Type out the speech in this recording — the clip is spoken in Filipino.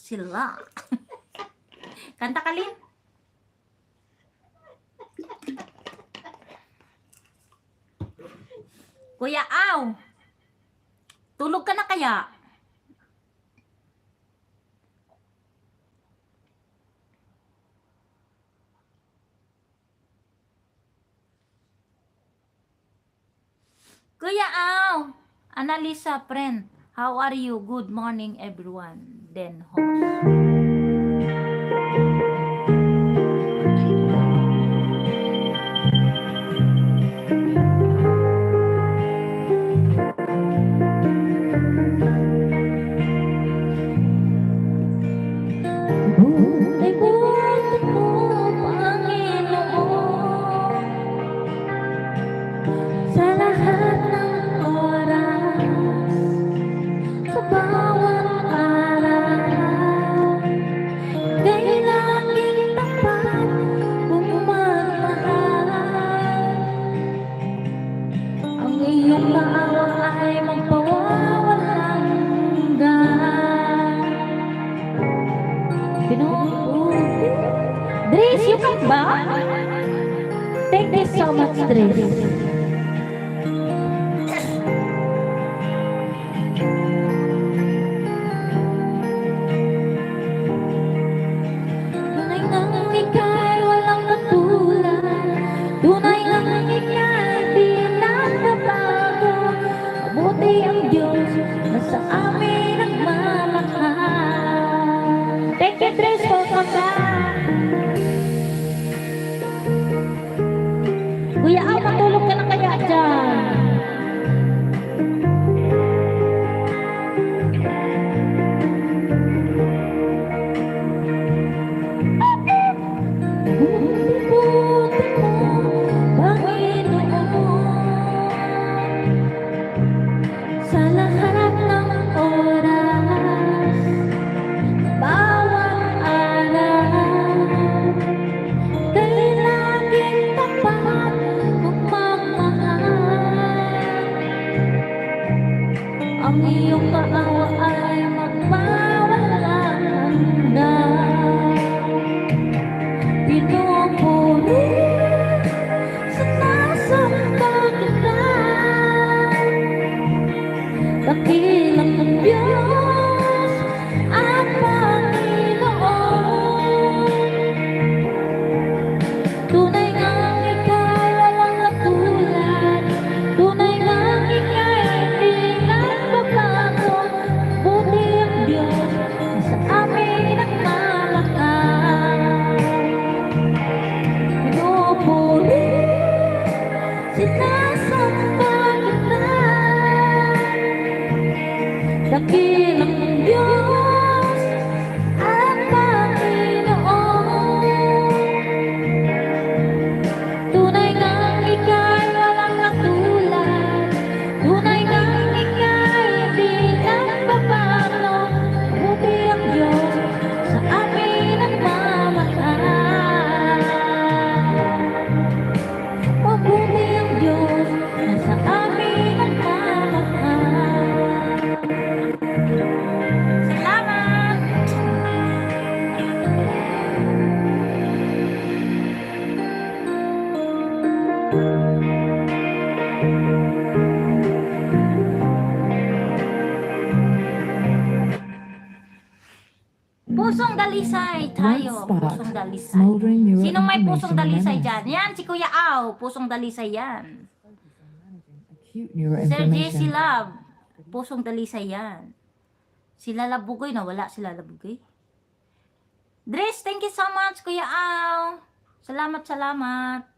sila. Kanta ka, Lin. Kuya Aw, tulog ka na kaya? Kuya Aw, Annalisa, friend, how are you? Good morning, everyone. Den host. Dres, you can ba? Thank you so much, Dres. Tunay ngang ika'y walang katulad. Tunay ngang ika'y di nagbabago. Mabuti ang Diyos na sa amin nagmamahal. Thank you, Dres, for coming. Kuya Aw, matulog ka na kaya dyan? Sa lahat ng oras, bawat araw, kay laging tapat ang iyong kaawa ay magpawalang hanggan. Pinupuri sa nasangka kita, dakilang ng Diyos at Panginoon. Tunay ngang ika'y walang katulad. Tunay ngang ika'y di nagbabago. Buti ang Diyos na sa amin nagmamahal. Pinupuri, sinasamba kita, dakilang ng Diyos at Panginoon. Tunay ngang ika'y walang katulad. Tunay ngang ika'y di nagbabago. Mabuti ang Diyos sa amin nagmamahal. Mabuti ang Diyos na sa amin nagmamahal. Salamat! Pusong dalisay tayo. Pusong dalisay. Sino may pusong dalisay dyan? Yan, si Kuya Aw. Pusong dalisay yan. Sir JC Love. Pusong dalisay yan. Si Lala Bugoy, nawala si Lala Bugoy. Dres, thank you so much, Kuya Aw. Salamat, salamat.